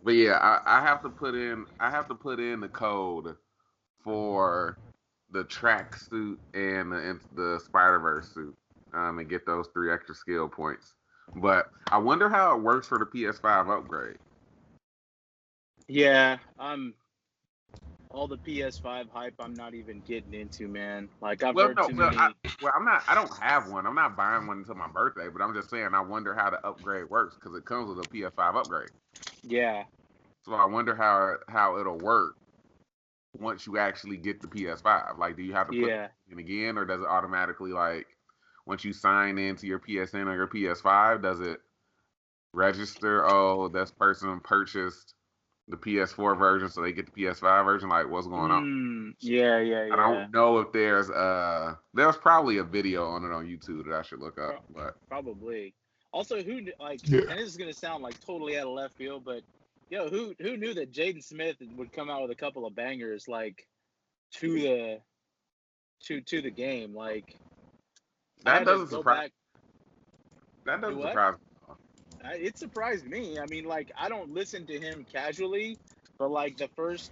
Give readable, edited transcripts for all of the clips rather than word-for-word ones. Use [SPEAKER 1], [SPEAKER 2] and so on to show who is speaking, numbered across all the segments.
[SPEAKER 1] But yeah, I have to put in the code for the track suit and the Spider-Verse suit, and get those 3 extra skill points. But I wonder how it works for the PS5 upgrade.
[SPEAKER 2] Yeah, all the PS5 hype I'm not even getting into, man. Like I've heard too many.
[SPEAKER 1] I'm not. I don't have one. I'm not buying one until my birthday. But I'm just saying, I wonder how the upgrade works because it comes with a PS5 upgrade.
[SPEAKER 2] Yeah.
[SPEAKER 1] So I wonder how it'll work once you actually get the PS5. Like, do you have to put it in again, or does it automatically, like, once you sign into your PSN or your PS5, does it register? Oh, this person purchased the PS4 version, so they get the PS5 version. Like, what's going on?
[SPEAKER 2] Yeah.
[SPEAKER 1] I don't know if there's probably a video on it on YouTube that I should look up, but
[SPEAKER 2] probably. Also, and this is gonna sound like totally out of left field, but who knew that Jaden Smith would come out with a couple of bangers like to the game? Like
[SPEAKER 1] that doesn't surprise. That doesn't surprise me.
[SPEAKER 2] It surprised me. I mean, like, I don't listen to him casually, but like that first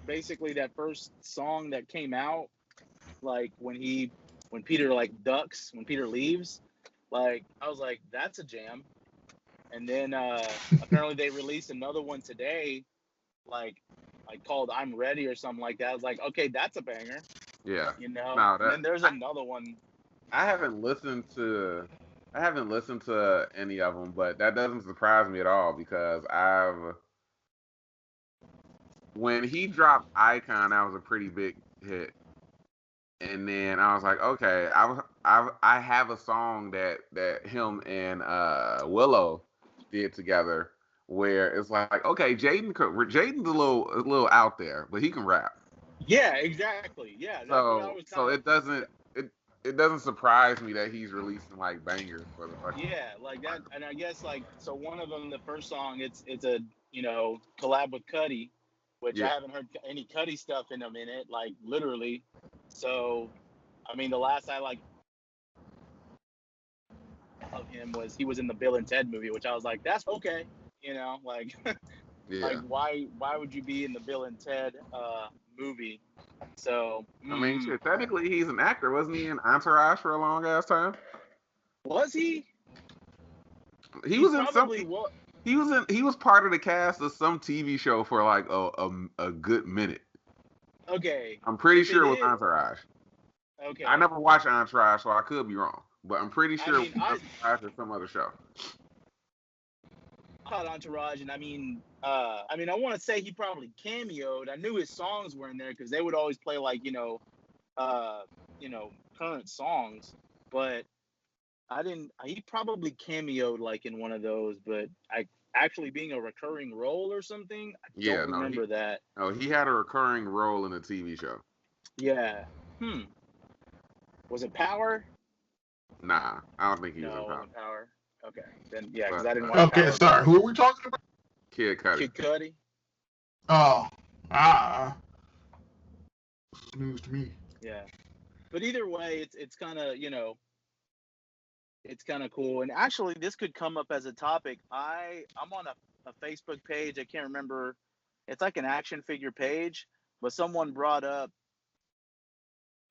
[SPEAKER 2] song that came out, like when Peter like ducks, when Peter leaves, like I was like, that's a jam. And then apparently they released another one today, like called "I'm Ready" or something like that. I was like, okay, that's a banger.
[SPEAKER 1] Yeah.
[SPEAKER 2] And then there's another one.
[SPEAKER 1] I haven't listened to any of them, but that doesn't surprise me at all because when he dropped Icon, that was a pretty big hit. And then I was like, okay, I have a song that him and Willow did together where it's like, okay, Jaden's a little out there, but he can rap.
[SPEAKER 2] Yeah, exactly. Yeah.
[SPEAKER 1] So it doesn't surprise me that he's releasing like bangers for the fucking.
[SPEAKER 2] Yeah, like that, and I guess like so one of them, the first song, it's a collab with Cudi, which I haven't heard any Cudi stuff in a minute, like literally. So, I mean, the last I like of him was he was in the Bill and Ted movie, which I was like, that's okay, like, like why would you be in the Bill and Ted movie? So
[SPEAKER 1] I mean, shit, technically he's an actor, wasn't he in Entourage for a long ass time?
[SPEAKER 2] Was he?
[SPEAKER 1] He was in something. He was part of the cast of some TV show for like a good minute.
[SPEAKER 2] Okay.
[SPEAKER 1] I'm pretty sure it was Entourage.
[SPEAKER 2] Okay.
[SPEAKER 1] I never watched Entourage, so I could be wrong, but I'm pretty sure it was Entourage or some other show.
[SPEAKER 2] Called Entourage, and I want to say he probably cameoed. I knew his songs were in there because they would always play like current songs, but I didn't. He probably cameoed like in one of those, but I actually being a recurring role or something. I don't remember that.
[SPEAKER 1] No, he had a recurring role in a TV show.
[SPEAKER 2] Yeah. Was it Power?
[SPEAKER 1] Nah, I don't think he was in
[SPEAKER 2] Power. Okay, then because I didn't watch.
[SPEAKER 3] Okay, sorry. Who are we talking about?
[SPEAKER 1] Kid Cudi.
[SPEAKER 2] Kid Cudi.
[SPEAKER 3] Oh, news to me.
[SPEAKER 2] Yeah, but either way, it's kind of it's kind of cool. And actually, this could come up as a topic. I'm on a Facebook page. I can't remember. It's like an action figure page, but someone brought up,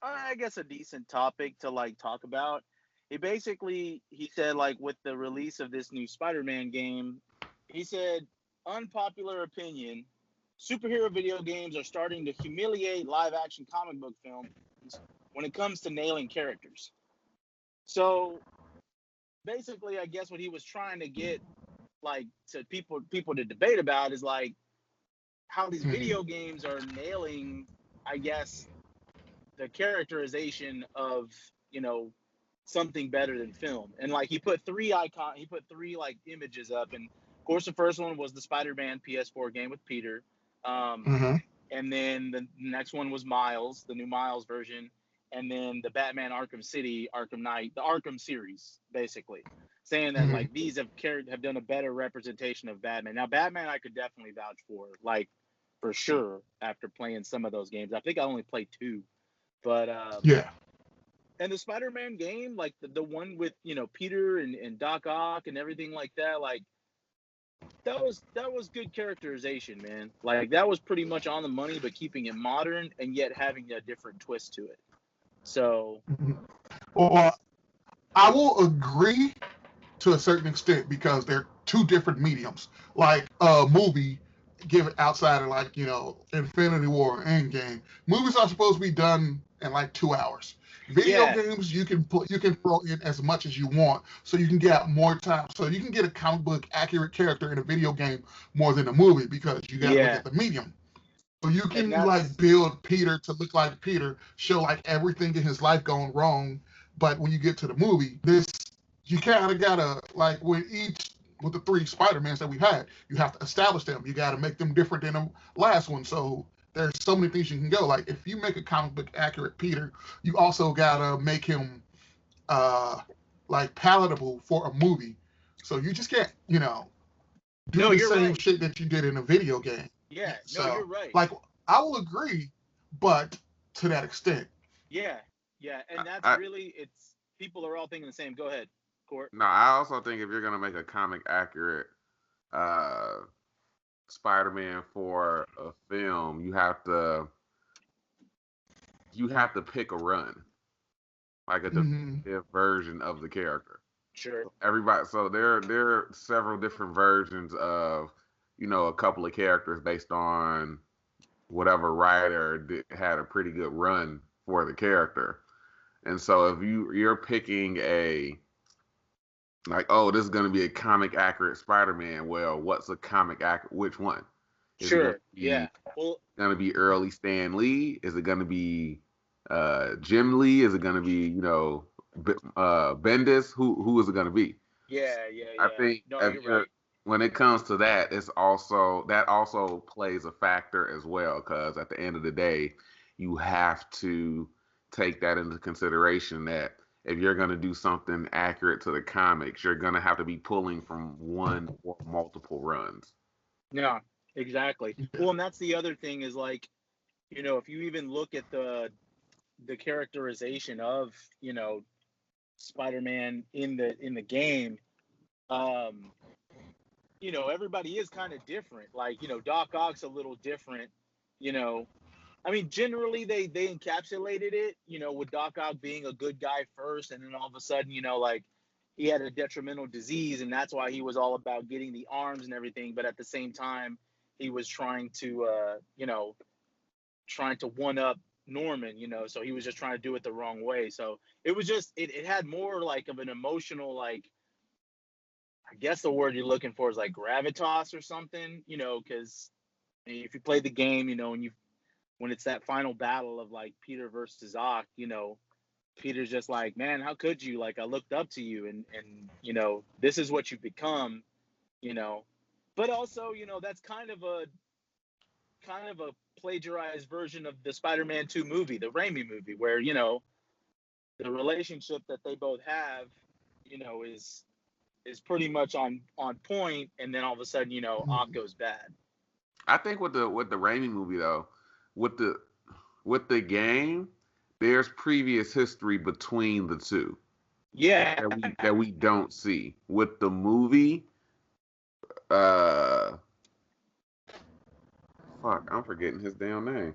[SPEAKER 2] I guess, a decent topic to like talk about. He said, like, with the release of this new Spider-Man game, he said, unpopular opinion, superhero video games are starting to humiliate live-action comic book films when it comes to nailing characters. So, basically, I guess what he was trying to get, like, to people to debate about is, like, how these video games are nailing, I guess, the characterization of, something better than film. And like he put three like images up, and of course the first one was the Spider-Man PS4 game with Peter, and then the next one was Miles, the new Miles version, and then the Batman Arkham Knight, the Arkham series, basically saying that like these have done a better representation of Batman. Now Batman I could definitely vouch for, like, for sure, after playing some of those games. I think I only played 2, but and the Spider-Man game, like the one with, Peter and Doc Ock and everything like that, like that was good characterization, man. Like that was pretty much on the money, but keeping it modern and yet having a different twist to it. So,
[SPEAKER 3] Well, I will agree to a certain extent because they're two different mediums. Like a movie, give it outside of like Infinity War or Endgame. Movies are supposed to be done in like 2 hours. Video games you can throw in as much as you want, so you can get more time. So you can get a comic book accurate character in a video game more than a movie because you got to look at the medium. So you can like build Peter to look like Peter, show like everything in his life going wrong, but when you get to the movie, this you kind of gotta like with the three Spider-Mans that we had, you have to establish them. You got to make them different than the last one. So there's so many things you can go. Like if you make a comic book accurate Peter, you also gotta make him like palatable for a movie. So you just can't do the same shit that you did in a video game.
[SPEAKER 2] Yeah,
[SPEAKER 3] so,
[SPEAKER 2] you're right.
[SPEAKER 3] Like I will agree, but to that extent.
[SPEAKER 2] Yeah, and that's really people are all thinking the same. Go ahead, Court.
[SPEAKER 1] No, I also think if you're gonna make a comic accurate Spider-Man for a film, you have to pick a run, like a definitive version of the character.
[SPEAKER 2] Sure.
[SPEAKER 1] So there are several different versions of a couple of characters based on whatever writer had a pretty good run for the character. And so if you're picking this is going to be a comic accurate Spider-Man, well, what's a comic accurate? Which one?
[SPEAKER 2] Is sure. Yeah.
[SPEAKER 1] Well, going to be early Stan Lee? Is it going to be Jim Lee? Is it going to be Bendis? Who is it going to be?
[SPEAKER 2] Yeah.
[SPEAKER 1] I think you're right. When it comes to that, that also plays a factor as well, because at the end of the day, you have to take that into consideration that if you're going to do something accurate to the comics, you're going to have to be pulling from one or multiple runs.
[SPEAKER 2] Yeah, exactly. Well, and that's the other thing is like, if you even look at the characterization of, Spider-Man in the game, everybody is kind of different. Like, Doc Ock's a little different, I mean, generally they encapsulated it, with Doc Ock being a good guy first, and then all of a sudden, like he had a detrimental disease, and that's why he was all about getting the arms and everything. But at the same time, he was trying to, one up Norman, so he was just trying to do it the wrong way. So it was just, it had more like of an emotional, like, I guess the word you're looking for is like gravitas or something, because if you play the game, and when it's that final battle of like Peter versus Ock, Peter's just like, man, how could you? Like, I looked up to you, and this is what you become, But also, that's kind of a plagiarized version of the Spider-Man 2 movie, the Raimi movie, where the relationship that they both have, is pretty much on point, and then all of a sudden, Ock goes bad.
[SPEAKER 1] I think with the Raimi movie though, with the game, there's previous history between the two.
[SPEAKER 2] Yeah.
[SPEAKER 1] That we don't see. With the movie, fuck, I'm forgetting his damn name.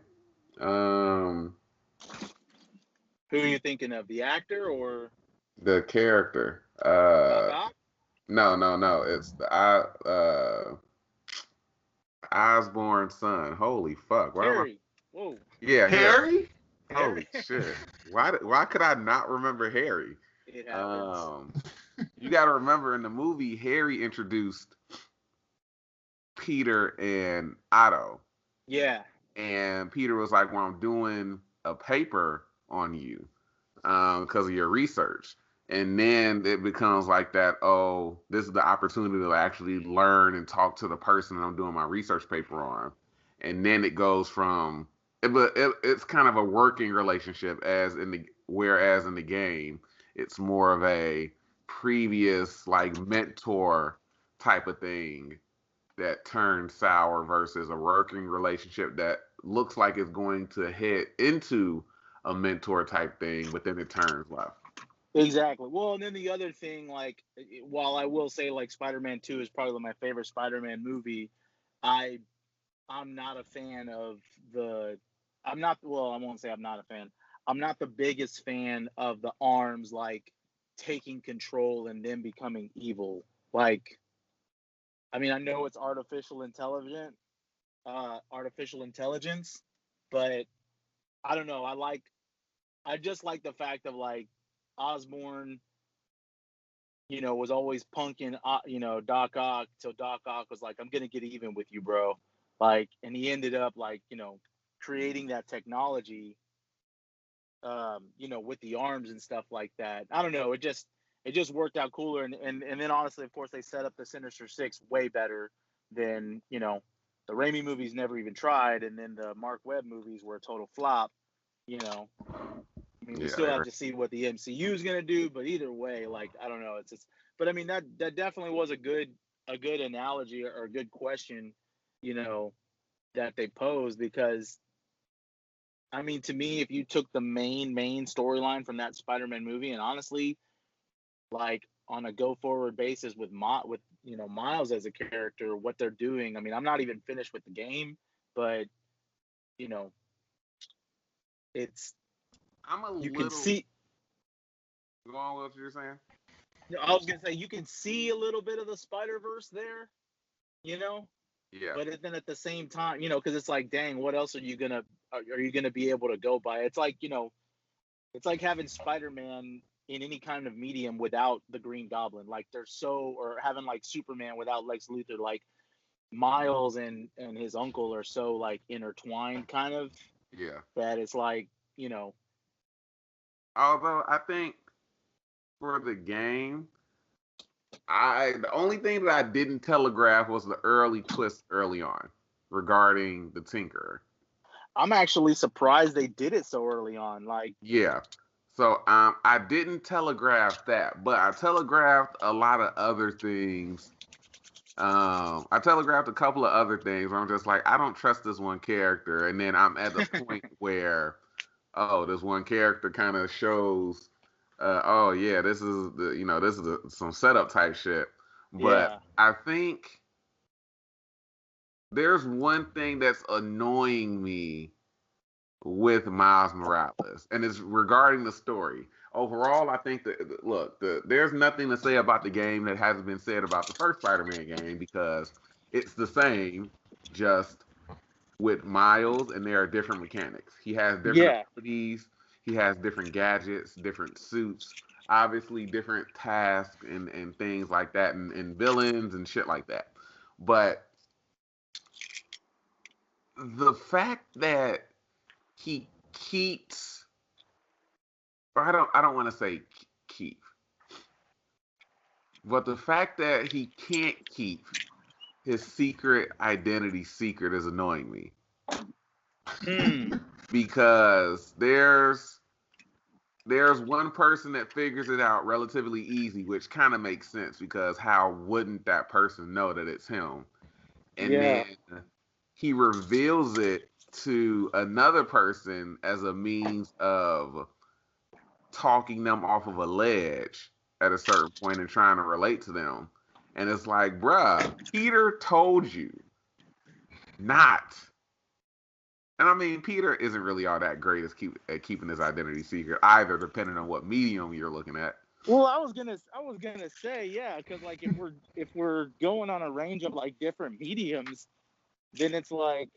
[SPEAKER 2] Who are you thinking of? The actor or
[SPEAKER 1] the character? No. It's the Osborn's son. Holy fuck!
[SPEAKER 2] Harry. Whoa.
[SPEAKER 1] Yeah,
[SPEAKER 3] Harry.
[SPEAKER 1] Holy shit! Why could I not remember Harry?
[SPEAKER 2] It happens.
[SPEAKER 1] You got to remember in the movie, Harry introduced Peter and Otto.
[SPEAKER 2] Yeah.
[SPEAKER 1] And Peter was like, "Well, I'm doing a paper on you because of your research." And then it becomes like that, oh, this is the opportunity to actually learn and talk to the person that I'm doing my research paper on. And then it goes from, it's kind of a working relationship, whereas in the game, it's more of a previous like mentor type of thing that turns sour versus a working relationship that looks like it's going to head into a mentor type thing, but then it turns left.
[SPEAKER 2] Exactly. Well, and then the other thing, like, while I will say, like, Spider-Man 2 is probably my favorite Spider-Man movie, I I'm not a fan of the. I'm not. Well, I won't say I'm not a fan. I'm not the biggest fan of the arms like taking control and then becoming evil. Like, I mean, I know it's artificial intelligence, but I don't know. I just like the fact of like Osborn, was always punking, Doc Ock till Doc Ock was like, "I'm gonna get even with you, bro." Like, and he ended up like, creating that technology, with the arms and stuff like that. I don't know. It just worked out cooler, and then honestly, of course, they set up the Sinister Six way better than the Raimi movies never even tried, and then the Mark Webb movies were a total flop. You know, I mean, we still have to see what the MCU is gonna do, but either way, like I don't know, it's just. But I mean, that definitely was a good analogy or a good question, you know, that they posed because I mean, to me, if you took the main storyline from that Spider-Man movie, and honestly, like on a go forward basis with Miles as a character, what they're doing. I mean, I'm not even finished with the game, but you know, it's
[SPEAKER 1] I'm a
[SPEAKER 2] you can
[SPEAKER 1] little.
[SPEAKER 2] see.
[SPEAKER 1] Go on with what you're saying.
[SPEAKER 2] I was gonna say you can see a little bit of the Spider Verse there, you know,
[SPEAKER 1] Yeah.
[SPEAKER 2] but then at the same time, because it's like, dang, what else are you gonna be able to go by? It's like it's like having Spider-Man in any kind of medium without the Green Goblin. Like or having like Superman without Lex Luthor. Like Miles and his uncle are so like intertwined, kind of.
[SPEAKER 1] Yeah.
[SPEAKER 2] That it's like
[SPEAKER 1] Although I think for the game, the only thing that I didn't telegraph was the early twist early on regarding the Tinkerer.
[SPEAKER 2] I'm actually surprised they did it so early on. Like,
[SPEAKER 1] Yeah. So I didn't telegraph that, but I telegraphed a lot of other things. I telegraphed a couple of other things where I'm just like, I don't trust this one character, and then I'm at the point where, oh, this one character kind of shows, oh yeah, this is some setup type shit. But
[SPEAKER 2] yeah,
[SPEAKER 1] I think there's one thing that's annoying me with Miles Morales, and it's regarding the story. Overall, I think that there's nothing to say about the game that hasn't been said about the first Spider-Man game because it's the same, just with Miles, and there are different mechanics. He has different
[SPEAKER 2] yeah,
[SPEAKER 1] abilities, he has different gadgets, different suits, obviously different tasks and things like that, and villains and shit like that. But the fact that he keeps or I don't want to say keep, but the fact that he can't keep his secret identity secret is annoying me
[SPEAKER 2] mm,
[SPEAKER 1] because there's one person that figures it out relatively easy, which kind of makes sense because how wouldn't that person know that it's him? And
[SPEAKER 2] yeah,
[SPEAKER 1] then he reveals it to another person as a means of talking them off of a ledge at a certain point and trying to relate to them. And it's like, bruh, Peter told you not. And I mean, Peter isn't really all that great at keeping his identity secret either, depending on what medium you're looking at.
[SPEAKER 2] Well, I was gonna say, yeah, because like if we're going on a range of like different mediums, then it's like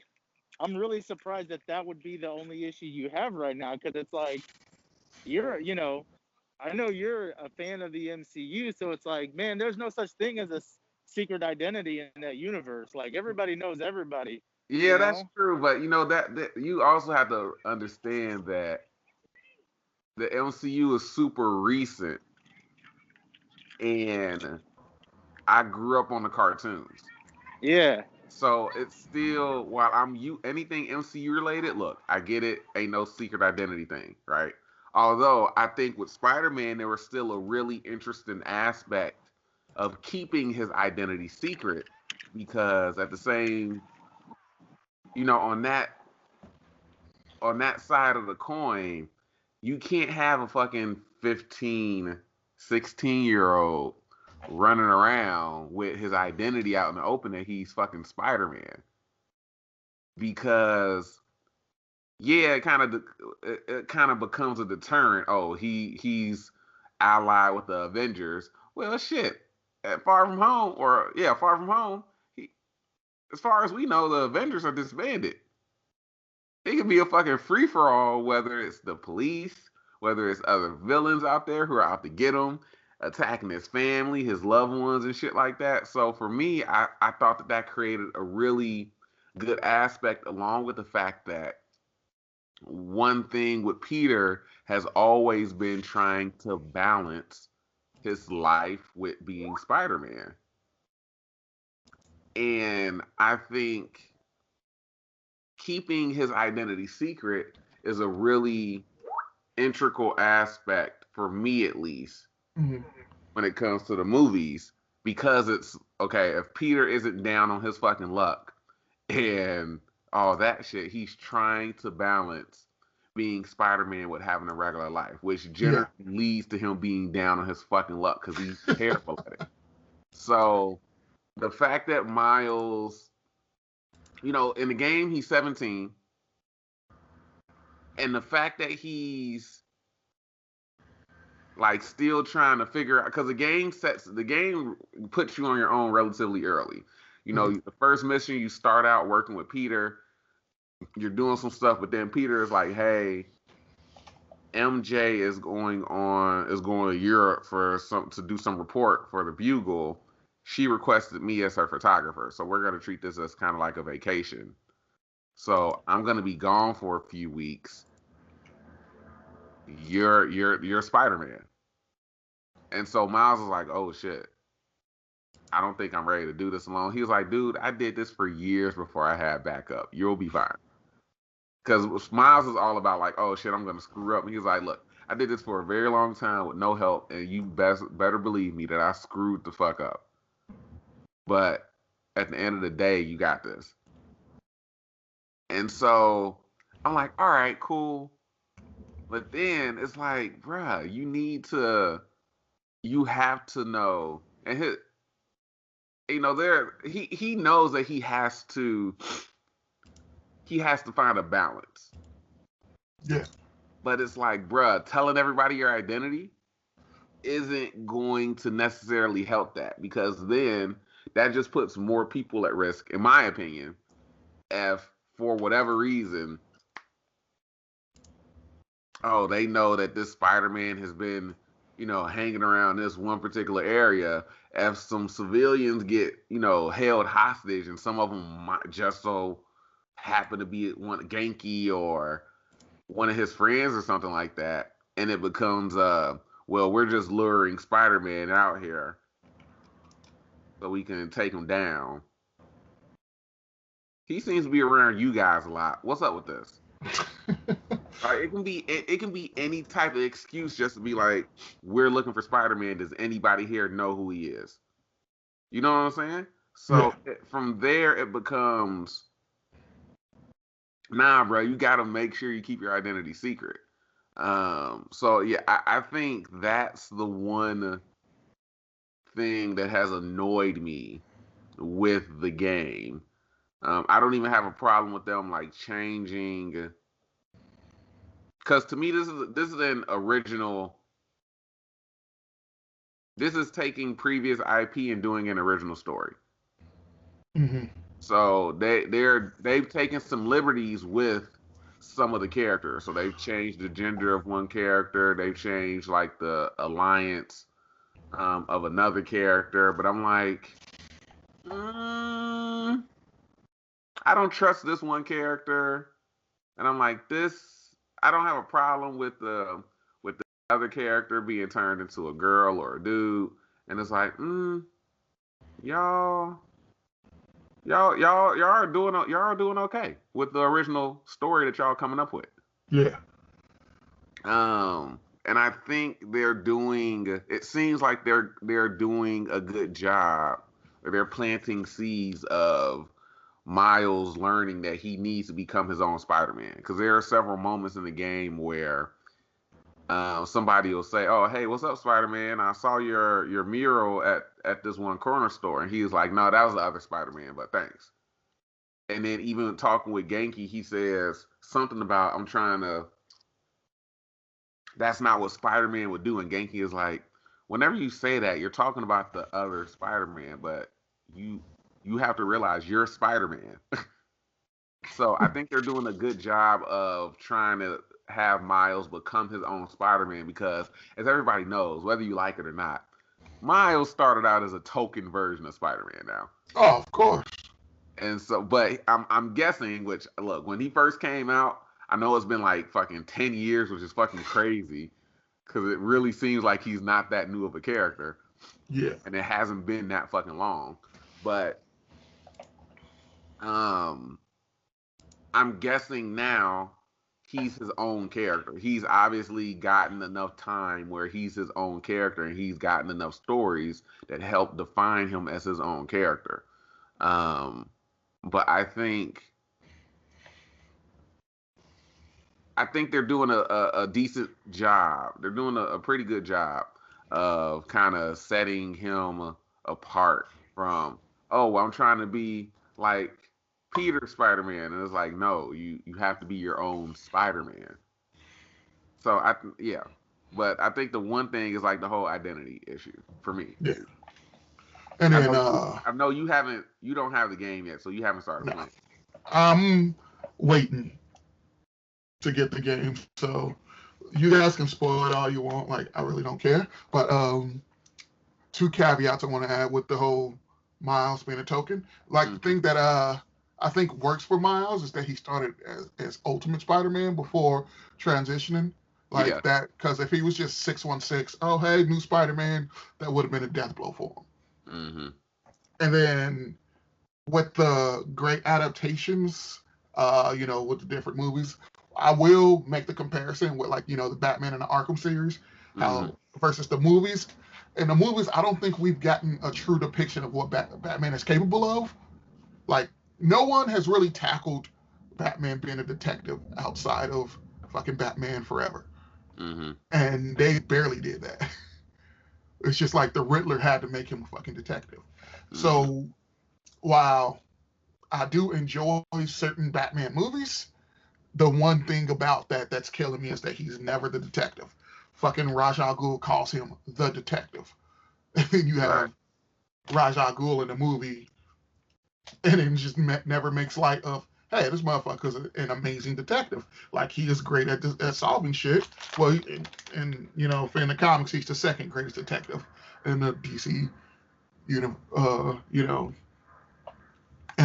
[SPEAKER 2] I'm really surprised that would be the only issue you have right now, because it's like I know you're a fan of the MCU, so it's like, man, there's no such thing as a secret identity in that universe. Like everybody knows everybody, you
[SPEAKER 1] Yeah, that's
[SPEAKER 2] know?
[SPEAKER 1] true, but that you also have to understand that the MCU is super recent, and I grew up on the cartoons.
[SPEAKER 2] Yeah,
[SPEAKER 1] So it's still while I'm you anything MCU related. Look, I get it. Ain't no secret identity thing, right? Although I think with Spider-Man there was still a really interesting aspect of keeping his identity secret because at the same, on that side of the coin, you can't have a fucking 15, 16-year-old running around with his identity out in the open that he's fucking Spider-Man. Because yeah, it kind of becomes a deterrent. Oh, he's allied with the Avengers. Well, shit. Far From Home, Far From Home. As far as we know, the Avengers are disbanded. It could be a fucking free for all, whether it's the police, whether it's other villains out there who are out to get him, attacking his family, his loved ones, and shit like that. So for me, I thought that created a really good aspect, along with the fact that one thing with Peter has always been trying to balance his life with being Spider-Man. And I think keeping his identity secret is a really integral aspect, for me at least, when it comes to the movies, because it's, okay, if Peter isn't down on his fucking luck and all that shit, he's trying to balance being Spider-Man with having a regular life, which generally leads to him being down on his fucking luck because he's terrible at it. So the fact that Miles, in the game he's 17, and the fact that he's like still trying to figure out, because the game puts you on your own relatively early. The first mission, you start out working with Peter, you're doing some stuff, but then Peter is like, hey, MJ is going to Europe to do some report for the Bugle. She requested me as her photographer, so we're going to treat this as kind of like a vacation. So I'm going to be gone for a few weeks. You're Spider-Man. And so Miles was like, oh shit, I don't think I'm ready to do this alone. He was like, dude, I did this for years before I had backup. You'll be fine. Because Miles is all about like, oh shit, I'm going to screw up. And he was like, look, I did this for a very long time with no help, and you better believe me that I screwed the fuck up. But at the end of the day, you got this. And so I'm like, all right, cool. But then it's like, bruh, you have to know. And he knows that he has to find a balance.
[SPEAKER 3] Yeah.
[SPEAKER 1] But it's like, bruh, telling everybody your identity isn't going to necessarily help that, because then that just puts more people at risk, in my opinion, if for whatever reason, they know that this Spider-Man has been, hanging around this one particular area. If some civilians get, held hostage, and some of them might just so happen to be one Genki or one of his friends or something like that, and it becomes, we're just luring Spider-Man out here so we can take him down. He seems to be around you guys a lot. What's up with this? It can be any type of excuse just to be like, we're looking for Spider-Man. Does anybody here know who he is? You know what I'm saying? So from there, it becomes, nah, bro, you got to make sure you keep your identity secret. So yeah, I think that's the one thing that has annoyed me with the game. I don't even have a problem with them like changing, because to me this is an original. This is taking previous IP and doing an original story.
[SPEAKER 3] Mm-hmm.
[SPEAKER 1] So they've taken some liberties with some of the characters. So they've changed the gender of one character. They've changed like the alliance of another character. But I'm like, I don't trust this one character, and I'm like, I don't have a problem with the other character being turned into a girl or a dude, and it's like, y'all are doing okay with the original story that y'all coming up with.
[SPEAKER 3] Yeah.
[SPEAKER 1] And I think it seems like they're doing a good job, or they're planting seeds of Miles learning that he needs to become his own Spider-Man. Because there are several moments in the game where somebody will say, "Oh, hey, what's up, Spider-Man? I saw your mural at this one corner store," and he's like, "No, that was the other Spider-Man, but thanks." And then even talking with Genki, he says something about, "I'm trying to." That's not what Spider-Man would do, and Genki is like, "Whenever you say that, you're talking about the other Spider-Man, but you you have to realize you're Spider-Man." So I think they're doing a good job of trying to have Miles become his own Spider-Man because, as everybody knows, whether you like it or not, Miles started out as a token version of Spider-Man now.
[SPEAKER 3] Oh, of course.
[SPEAKER 1] And so, but I'm guessing, which look, when he first came out, I know it's been like fucking 10 years, which is fucking crazy because it really seems like he's not that new of a character.
[SPEAKER 3] Yeah.
[SPEAKER 1] And it hasn't been that fucking long. But um I'm guessing now he's his own character. He's obviously gotten enough time where he's his own character and he's gotten enough stories that help define him as his own character. Um, but I think they're doing a decent job. They're doing a pretty good job of kind of setting him apart from, oh, well, I'm trying to be like Peter Spider-Man, and it's like, no, you have to be your own Spider-Man. So yeah, but I think the one thing is like the whole identity issue for me.
[SPEAKER 3] Yeah. And
[SPEAKER 1] I
[SPEAKER 3] then
[SPEAKER 1] know I know you don't have the game yet, so you haven't started playing.
[SPEAKER 3] I'm waiting to get the game, so you guys can spoil it all you want. Like, I really don't care. But two caveats I want to add with the whole Miles being a token. Like, the thing that I think works for Miles is that he started as Ultimate Spider-Man before transitioning. Like that, because if he was just 616, oh, hey, new Spider-Man, that would have been a death blow for him.
[SPEAKER 1] Mm-hmm.
[SPEAKER 3] And then with the great adaptations, with the different movies, I will make the comparison with, like, the Batman and the Arkham series, how versus the movies. In the movies, I don't think we've gotten a true depiction of what Batman is capable of. Like, no one has really tackled Batman being a detective outside of fucking Batman Forever.
[SPEAKER 1] Mm-hmm.
[SPEAKER 3] And they barely did that. It's just like the Riddler had to make him a fucking detective. Mm-hmm. So while I do enjoy certain Batman movies, the one thing about that's killing me is that he's never the detective. Fucking Ra's al Ghul calls him the detective. And then you have Ra's al Ghul in the movie, and it just never makes light of, hey, this motherfucker's an amazing detective. Like, he is great at solving shit. Well, in the comics, he's the second greatest detective in the DC, and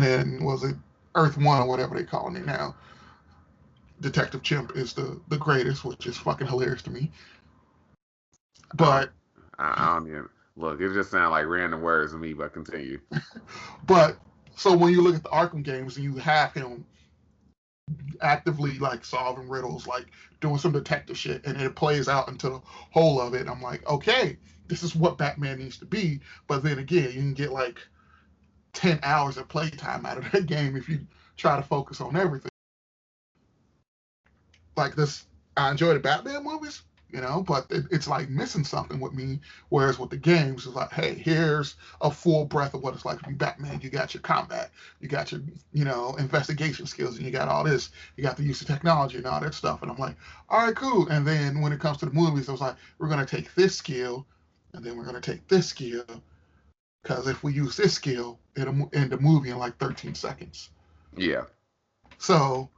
[SPEAKER 3] then was it Earth One or whatever they call it now. Detective Chimp is the greatest, which is fucking hilarious to me. But
[SPEAKER 1] I don't even look. It just sounds like random words to me. But continue.
[SPEAKER 3] But so when you look at the Arkham games and you have him actively like solving riddles, like doing some detective shit, and it plays out into the whole of it, I'm like, okay, this is what Batman needs to be. But then again, you can get like 10 hours of playtime out of that game if you try to focus on everything. Like this, I enjoy the Batman movies, but it's like missing something with me. Whereas with the games, it's like, hey, here's a full breath of what it's like to be Batman. You got your combat, you got your, investigation skills, and you got all this. You got the use of technology and all that stuff. And I'm like, all right, cool. And then when it comes to the movies, I was like, we're going to take this skill, and then we're going to take this skill. Because if we use this skill, it'll end the movie in like 13 seconds.
[SPEAKER 1] Yeah.
[SPEAKER 3] So.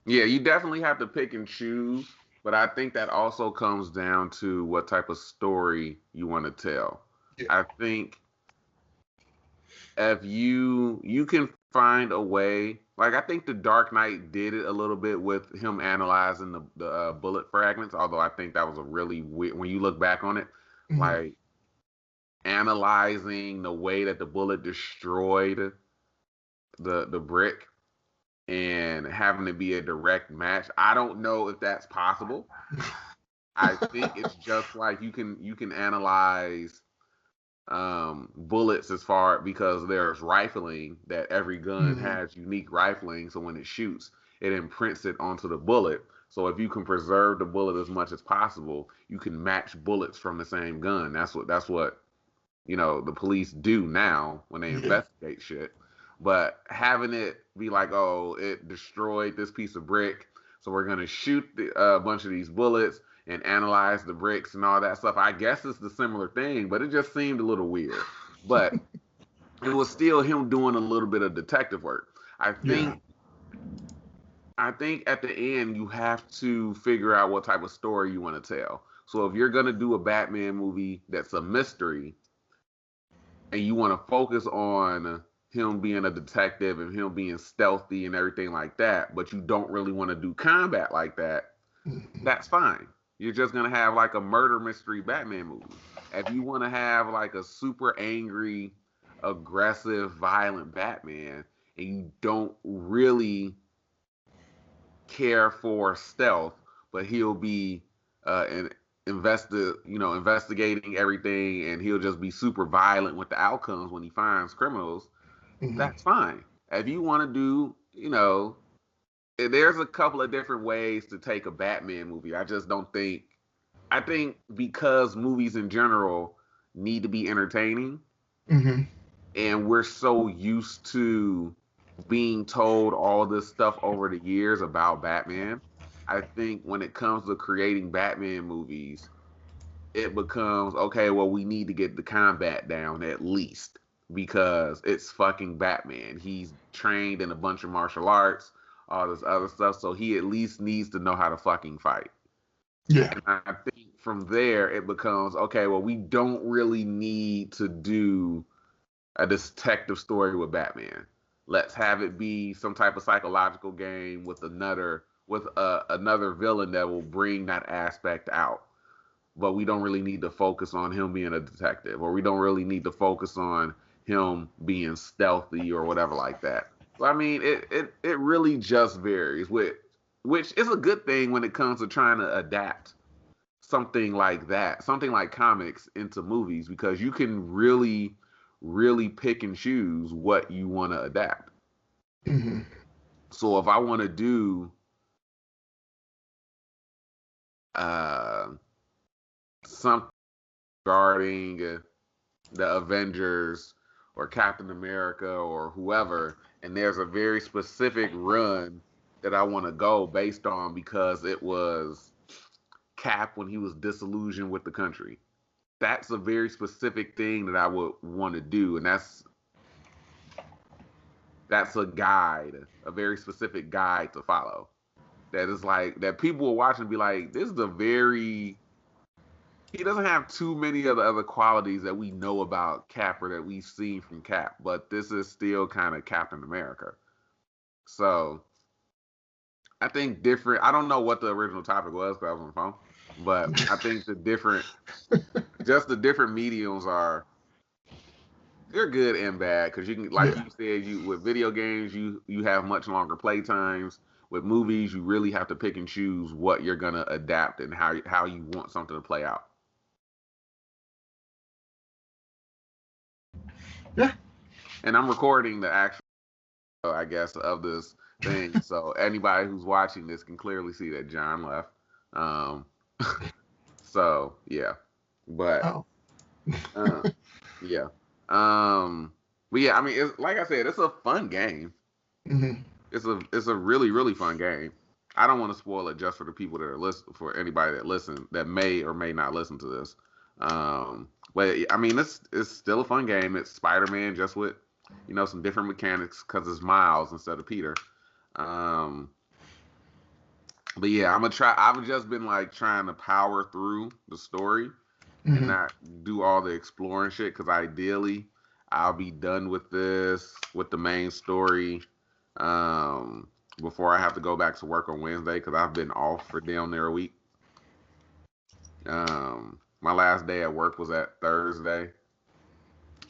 [SPEAKER 1] Yeah, you definitely have to pick and choose, but I think that also comes down to what type of story you want to tell. Yeah. I think if you can find a way, like I think The Dark Knight did it a little bit with him analyzing the bullet fragments, although I think that was a really weird, when you look back on it, like analyzing the way that the bullet destroyed the brick and having to be a direct match. I don't know if that's possible. I think it's just like you can analyze bullets as far, because there's rifling, that every gun has unique rifling, so when it shoots, it imprints it onto the bullet. So if you can preserve the bullet as much as possible, you can match bullets from the same gun. That's what the police do now when they investigate shit. But having it be like, oh, it destroyed this piece of brick, so we're gonna shoot a bunch of these bullets and analyze the bricks and all that stuff. I guess it's the similar thing, but it just seemed a little weird. But it was still him doing a little bit of detective work. I think at the end you have to figure out what type of story you want to tell. So if you're gonna do a Batman movie that's a mystery, and you want to focus on him being a detective and him being stealthy and everything like that, but you don't really want to do combat like that, that's fine. You're just going to have like a murder mystery Batman movie. If you want to have like a super angry, aggressive, violent Batman, and you don't really care for stealth, but he'll be investigating everything, and he'll just be super violent with the outcomes when he finds criminals, that's fine. If you want to do, there's a couple of different ways to take a Batman movie. I think because movies in general need to be entertaining, and we're so used to being told all this stuff over the years about Batman, I think when it comes to creating Batman movies, it becomes, okay, well, we need to get the combat down at least because it's fucking Batman. He's trained in a bunch of martial arts, all this other stuff, so he at least needs to know how to fucking fight.
[SPEAKER 3] Yeah.
[SPEAKER 1] And I think from there, it becomes, okay, well, we don't really need to do a detective story with Batman. Let's have it be some type of psychological game with another villain that will bring that aspect out. But we don't really need to focus on him being a detective, or we don't really need to focus on him being stealthy or whatever like that. So I mean, it really just varies, which is a good thing when it comes to trying to adapt something like that, something like comics into movies, because you can really, really pick and choose what you want to adapt. So if I want to do something regarding the Avengers or Captain America or whoever, and there's a very specific run that I want to go based on because it was Cap when he was disillusioned with the country. That's a very specific thing that I would want to do, and that's a guide, a very specific guide to follow. That is like that people will watch and be like, this is a very, he doesn't have too many of the other qualities that we know about Cap or that we've seen from Cap, but this is still kind of Captain America. So I think I don't know what the original topic was because I was on the phone, but I think the different mediums they're good and bad because you can, like you said, with video games, you have much longer play times. With movies, you really have to pick and choose what you're gonna adapt and how you want something to play out.
[SPEAKER 3] Yeah.
[SPEAKER 1] And I'm recording the actual, I guess, of this thing, so anybody who's watching this can clearly see that John left. So yeah, but yeah. But yeah, I mean, like I said, it's a fun game. It's a really, really fun game. I don't want to spoil it just for the people that are for anybody that may or may not listen to this. But I mean, it's still a fun game. It's Spider-Man just with some different mechanics because it's Miles instead of Peter. But yeah, I've just been like trying to power through the story and not do all the exploring shit because ideally I'll be done with the main story before I have to go back to work on Wednesday because I've been off for down there a week. My last day at work was at Thursday.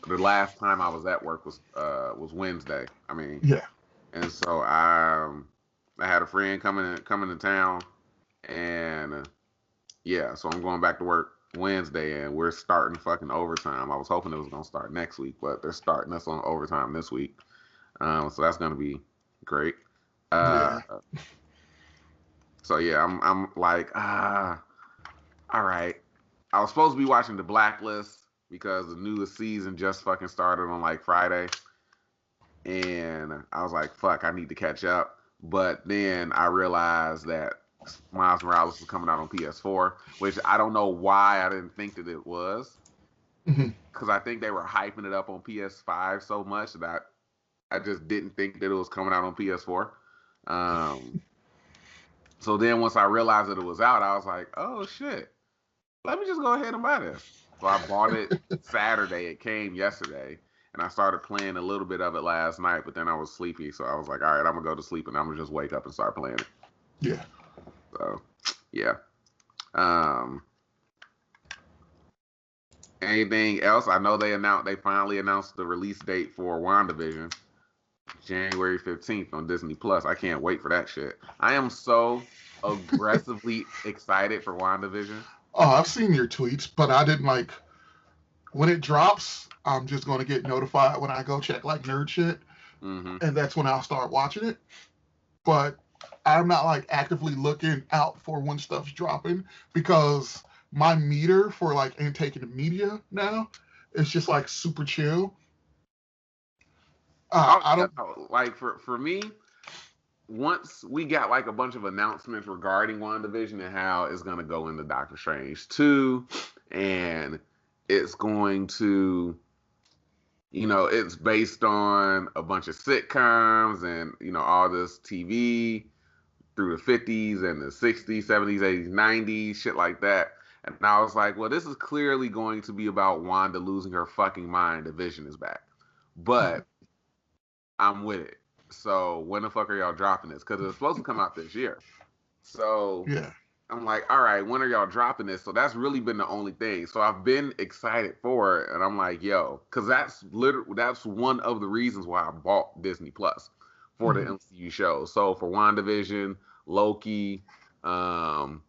[SPEAKER 1] The last time I was at work was Wednesday. I mean,
[SPEAKER 3] yeah.
[SPEAKER 1] And so I had a friend coming to town, and so I'm going back to work Wednesday, and we're starting fucking overtime. I was hoping it was gonna start next week, but they're starting us on overtime this week. So that's gonna be great. So yeah, I'm like, all right. I was supposed to be watching The Blacklist because the newest season just fucking started on like Friday. And I was like, fuck, I need to catch up. But then I realized that Miles Morales was coming out on PS4, which I don't know why I didn't think that it was. Because I think they were hyping it up on PS5 so much that I just didn't think that it was coming out on PS4. So then once I realized that it was out, I was like, oh shit, let me just go ahead and buy this. So I bought it Saturday. It came yesterday. And I started playing a little bit of it last night, but then I was sleepy. So I was like, all right, I'm going to go to sleep and I'm going to just wake up and start playing it.
[SPEAKER 3] Yeah.
[SPEAKER 1] So, yeah. Anything else? I know they finally announced the release date for WandaVision, January 15th on Disney Plus. I can't wait for that shit. I am so aggressively excited for WandaVision.
[SPEAKER 3] Oh, I've seen your tweets, but I didn't like when it drops. I'm just going to get notified when I go check like nerd shit. And that's when I'll start watching it. But I'm not like actively looking out for when stuff's dropping because my meter for like intake of media now is just like super chill. I don't
[SPEAKER 1] like for me. Once we got like a bunch of announcements regarding WandaVision and how it's going to go into Doctor Strange 2 and it's going to, you know, it's based on a bunch of sitcoms and, you know, all this TV through the 50s and the 60s, 70s, 80s, 90s, shit like that. And I was like, well, this is clearly going to be about Wanda losing her fucking mind. The Vision is back. But I'm with it. So when the fuck are y'all dropping this? Because it's supposed to come out this year. So
[SPEAKER 3] yeah.
[SPEAKER 1] I'm like, all right, when are y'all dropping this? So that's really been the only thing. So I've been excited for it, and I'm like, yo, because that's one of the reasons why I bought Disney Plus for the MCU shows. So for WandaVision, Loki, Falcon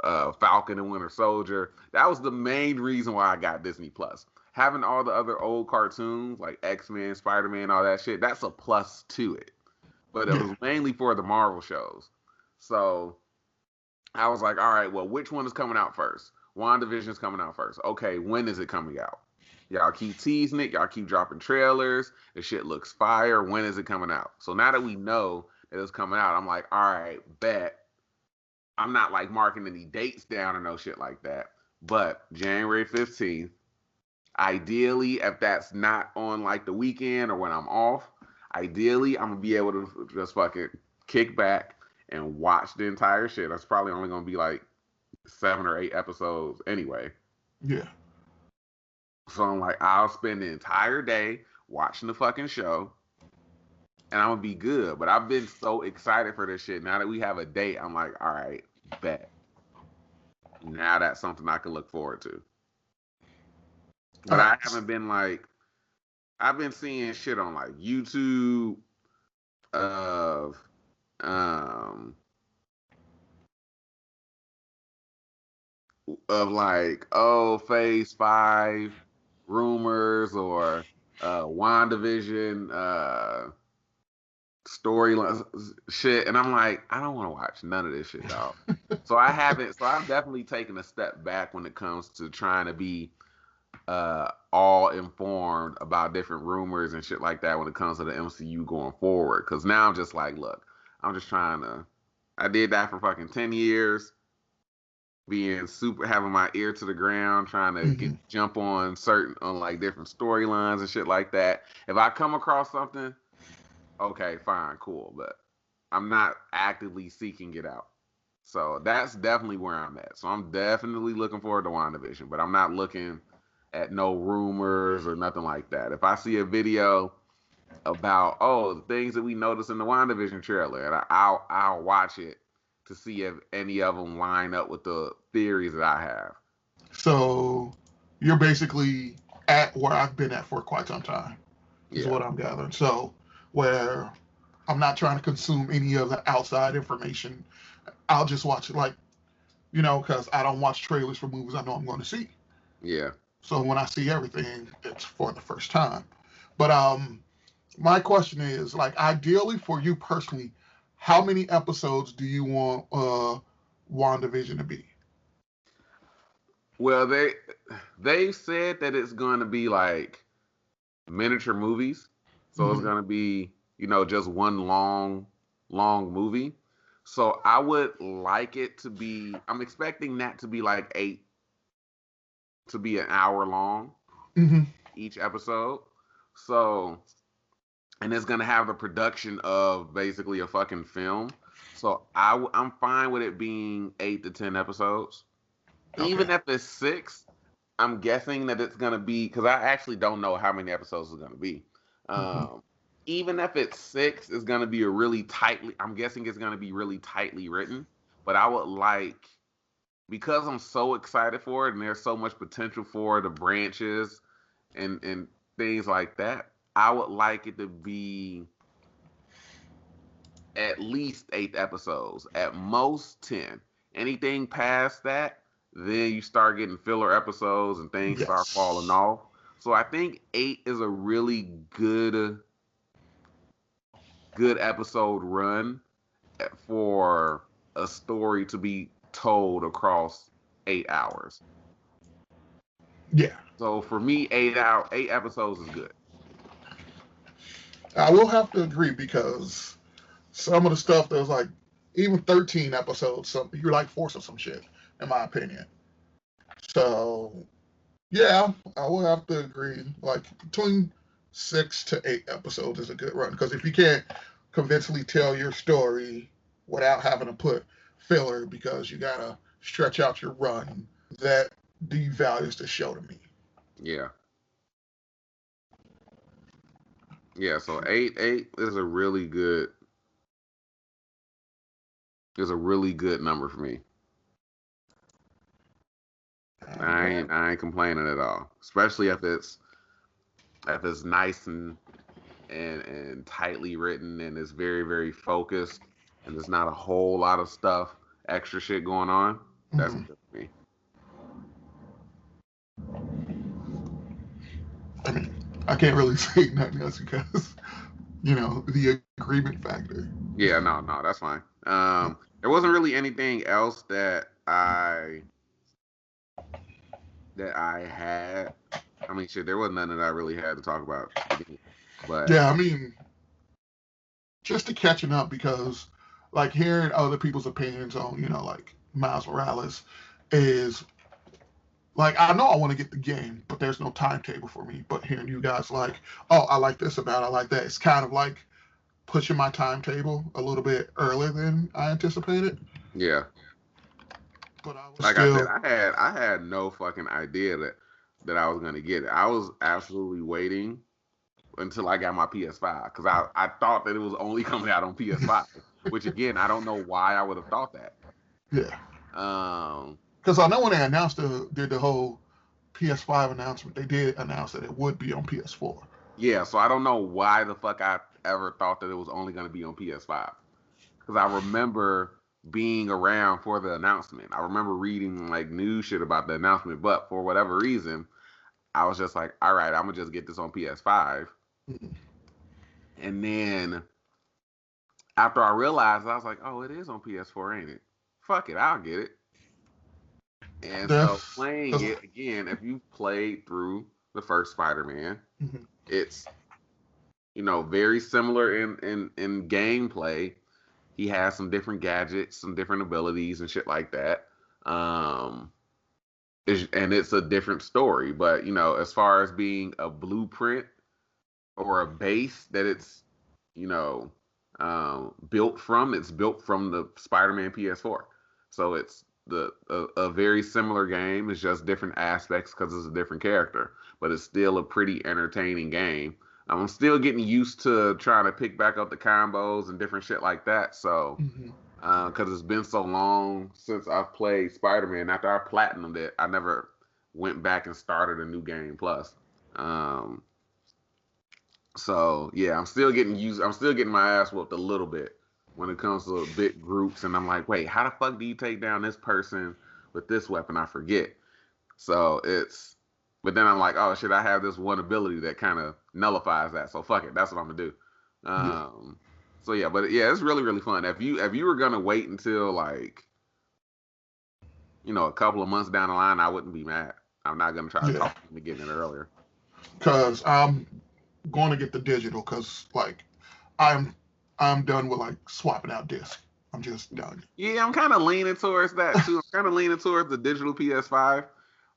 [SPEAKER 1] and Winter Soldier, that was the main reason why I got Disney Plus. Having all the other old cartoons like X-Men, Spiderman, all that shit, that's a plus to it. But it was mainly for the Marvel shows. So I was like, all right, well, which one is coming out first? WandaVision's coming out first. Okay, when is it coming out? Y'all keep teasing it. Y'all keep dropping trailers. The shit looks fire. When is it coming out? So now that we know that it's coming out, I'm like, all right, bet. I'm not like marking any dates down or no shit like that. But January 15th, ideally, if that's not on like the weekend or when I'm off, ideally, I'm going to be able to just fucking kick back and watch the entire shit. That's probably only going to be like 7 or 8 episodes anyway.
[SPEAKER 3] Yeah.
[SPEAKER 1] So I'm like, I'll spend the entire day watching the fucking show and I'm going to be good. But I've been so excited for this shit. Now that we have a date, I'm like, all right, bet. Now that's something I can look forward to. But I haven't been like, I've been seeing shit on like YouTube of like, oh, Phase 5 rumors or WandaVision storyline shit, and I'm like, I don't want to watch none of this shit, dog. So I've definitely taken a step back when it comes to trying to be all informed about different rumors and shit like that when it comes to the MCU going forward. Because now I'm just like, look, I'm just trying to. I did that for fucking 10 years, being super, having my ear to the ground, trying to jump on like different storylines and shit like that. If I come across something, okay, fine, cool, but I'm not actively seeking it out. So that's definitely where I'm at. So I'm definitely looking forward to WandaVision, but I'm not looking at no rumors or nothing like that. If I see a video about the things that we noticed in the WandaVision trailer, and I'll watch it to see if any of them line up with the theories that I have.
[SPEAKER 3] So you're basically at where I've been at for quite some time, is what I'm gathering. So where I'm not trying to consume any of the outside information. I'll just watch it like, because I don't watch trailers for movies I know I'm going to see.
[SPEAKER 1] Yeah.
[SPEAKER 3] So when I see everything, it's for the first time. But my question is, like, ideally for you personally, how many episodes do you want WandaVision to be?
[SPEAKER 1] Well, they said that it's going to be like miniature movies, so it's going to be just one long movie. So I would like it to be. I'm expecting that to be like 8 to be an hour long each episode. So, and it's gonna have the production of basically a fucking film. So I'm fine with it being 8 to 10 episodes. Okay. Even if it's 6, I'm guessing that it's gonna be, because I actually don't know how many episodes it's gonna be. Even if it's 6, it's gonna be I'm guessing it's gonna be really tightly written. But I would like, because I'm so excited for it and there's so much potential for the branches and things like that, I would like it to be at least 8 episodes, at most 10. Anything past that, then you start getting filler episodes and things start falling off. So I think 8 is a really good episode run for a story to be told across 8 hours.
[SPEAKER 3] Yeah.
[SPEAKER 1] So for me, 8 episodes is good.
[SPEAKER 3] I will have to agree, because some of the stuff that was like even 13 episodes, you're like forcing some shit, in my opinion. So yeah, I will have to agree. Like between 6 to 8 episodes is a good run, because if you can't convincingly tell your story without having to put filler because you gotta stretch out your run, that devalues the show to me.
[SPEAKER 1] Yeah. Yeah, so 8 is a really good number for me. I ain't complaining at all, especially if it's nice and tightly written and it's very, very focused and there's not a whole lot of extra shit going on. That's good for me.
[SPEAKER 3] I mean, I can't really say nothing else because, the agreement factor.
[SPEAKER 1] Yeah, no, that's fine. There wasn't really anything else that I had. I mean, shit, there wasn't nothing that I really had to talk about. But
[SPEAKER 3] yeah, I mean, just to catching up, because like hearing other people's opinions on, like Miles Morales is like, I know I want to get the game, but there's no timetable for me. But hearing you guys like, oh, I like this about it, I like that, it's kind of like pushing my timetable a little bit earlier than I anticipated.
[SPEAKER 1] Yeah.
[SPEAKER 3] But I was
[SPEAKER 1] like still... I said, I had no fucking idea that I was gonna get it. I was absolutely waiting until I got my PS5, because I thought that it was only coming out on PS5, which again, I don't know why I would have thought that.
[SPEAKER 3] Yeah. Because I know when they announced did the whole PS5 announcement, they did announce that it would be on PS4.
[SPEAKER 1] Yeah, so I don't know why the fuck I ever thought that it was only going to be on PS5. Because I remember being around for the announcement. I remember reading like news shit about the announcement, but for whatever reason, I was just like, all right, I'm going to just get this on PS5. And then after I realized, I was like, oh, it is on PS4, ain't it? Fuck it, I'll get it. And so playing it again, if you've played through the first Spider-Man, it's very similar in gameplay. He has some different gadgets, some different abilities and shit like that. And it's a different story, but as far as being a blueprint or a base that it's built from, it's built from the Spider-Man PS4. So it's a very similar game. It's just different aspects because it's a different character, but it's still a pretty entertaining game. I'm still getting used to trying to pick back up the combos and different shit like that. So, because it's been so long since I've played Spider-Man. After I platinumed it, I never went back and started a new game plus. So yeah, I'm still getting my ass whooped a little bit when it comes to big groups, and I'm like, wait, how the fuck do you take down this person with this weapon? I forget. So but then I'm like, oh shit, I have this one ability that kind of nullifies that. So fuck it, that's what I'm gonna do. So yeah, but yeah, it's really, really fun. If you were gonna wait until like a couple of months down the line, I wouldn't be mad. I'm not gonna try to
[SPEAKER 3] Yeah,
[SPEAKER 1] talk into getting it earlier.
[SPEAKER 3] because I'm going to get the digital because like I'm I'm done with like swapping out discs. I'm just done.
[SPEAKER 1] Yeah, I'm kind of leaning towards that too. I'm kind of leaning towards the digital PS5,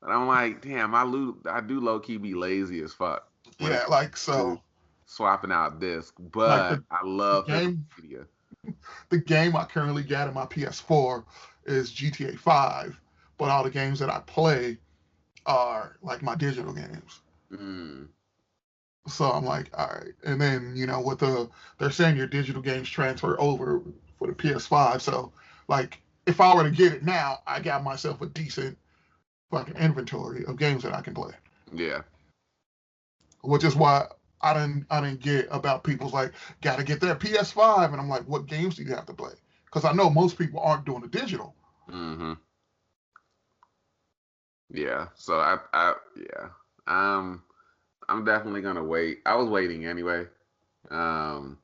[SPEAKER 1] but I'm like, damn, I do low key be lazy as fuck when it
[SPEAKER 3] Yeah,
[SPEAKER 1] comes
[SPEAKER 3] like
[SPEAKER 1] to
[SPEAKER 3] so,
[SPEAKER 1] swapping out disc.
[SPEAKER 3] like
[SPEAKER 1] But I
[SPEAKER 3] the
[SPEAKER 1] love physical
[SPEAKER 3] game
[SPEAKER 1] media.
[SPEAKER 3] the game I currently got in my PS4 is GTA 5, but all the games that I play are like my digital games.
[SPEAKER 1] Mm,
[SPEAKER 3] So I'm like, all right. And then, with they're saying your digital games transfer over for the PS5. So, like, if I were to get it now, I got myself a decent fucking inventory of games that I can play.
[SPEAKER 1] yeah,
[SPEAKER 3] Which is why I didn't get about people's like, gotta get their PS5. And I'm like, what games do you have to play? Because I know most people aren't doing the digital.
[SPEAKER 1] hmm yeah. So yeah. Um, I'm definitely gonna wait. I was waiting anyway. Um,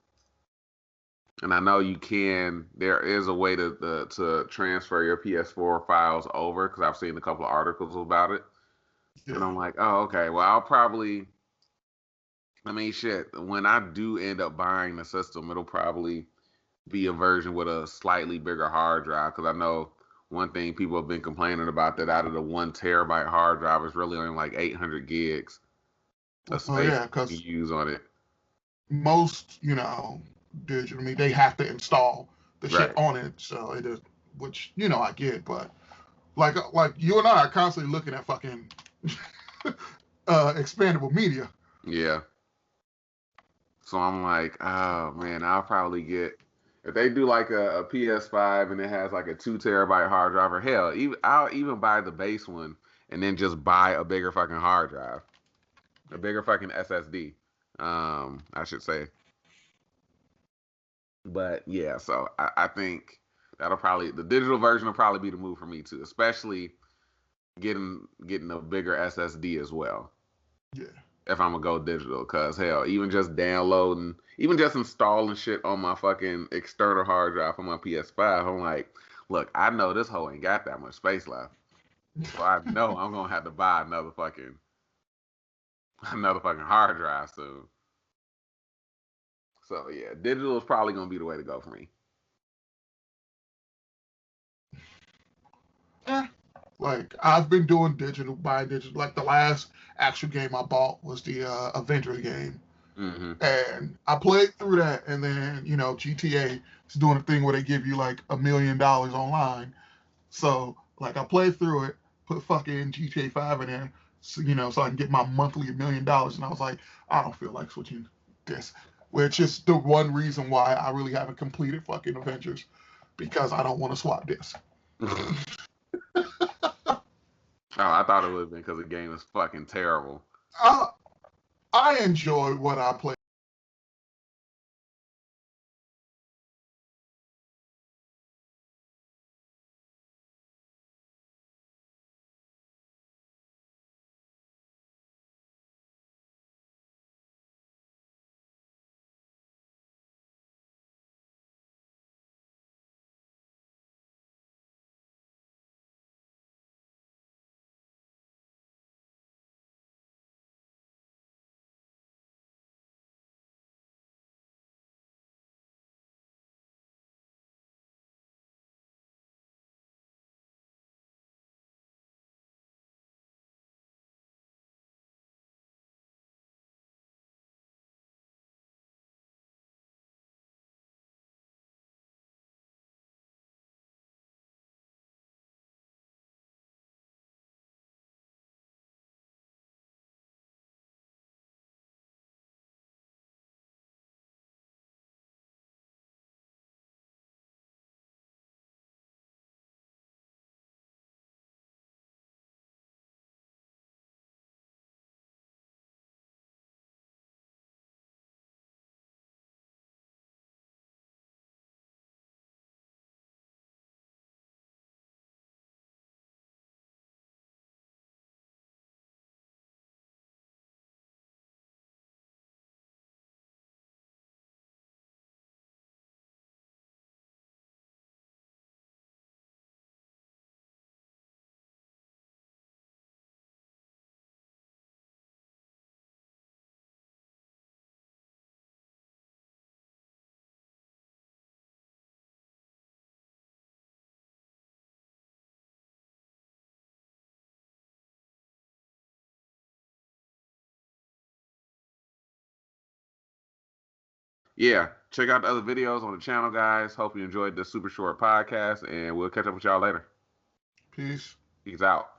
[SPEAKER 1] and I know you can. There is a way to transfer your PS4 files over because I've seen a couple of articles about it. And
[SPEAKER 3] Yeah.
[SPEAKER 1] I'm like, oh, okay. Well, I'll probably. I mean, shit. When I do end up buying the system, it'll probably be a version with a slightly bigger hard drive because I know one thing people have been complaining about that out of the 1 terabyte hard drive is really only like 800 gigs of
[SPEAKER 3] Oh
[SPEAKER 1] space
[SPEAKER 3] yeah,
[SPEAKER 1] you
[SPEAKER 3] because
[SPEAKER 1] can use on it.
[SPEAKER 3] most, digital, I mean, they have to install the shit
[SPEAKER 1] Right.
[SPEAKER 3] on it. So it is, which, I get, but like you and I are constantly looking at fucking expandable media.
[SPEAKER 1] Yeah. So I'm like, oh man, I'll probably get if they do like a PS5 and it has like a 2 terabyte hard drive, or hell, I'll even buy the base one and then just buy a bigger fucking hard drive, a bigger fucking SSD. I should say. But yeah, so I think that'll probably the digital version will probably be the move for me too, especially getting a bigger SSD as well.
[SPEAKER 3] Yeah.
[SPEAKER 1] If I'm gonna go digital, cause hell, even just downloading, even just installing shit on my fucking external hard drive on my PS5, I'm like, look, I know this hoe ain't got that much space left, so I know I'm gonna have to buy another fucking hard drive soon. So yeah, digital is probably gonna be the way to go for me.
[SPEAKER 3] Eh, like I've been doing digital, buying digital. Like the last actual game I bought was the Avengers game,
[SPEAKER 1] Mm-hmm.
[SPEAKER 3] and I played through that. And then GTA is doing a thing where they give you like $1 million online. So like I played through it, put fucking GTA 5 in there, so I can get my monthly $1 million. And I was like, I don't feel like switching this, which is the one reason why I really haven't completed fucking Avengers because I don't want to swap this.
[SPEAKER 1] Oh, I thought it would have been because the game is fucking terrible.
[SPEAKER 3] I, I enjoy what I play.
[SPEAKER 1] Yeah, check out the other videos on the channel, guys. Hope you enjoyed this super short podcast, and we'll catch up with y'all later.
[SPEAKER 3] Peace.
[SPEAKER 1] Peace out.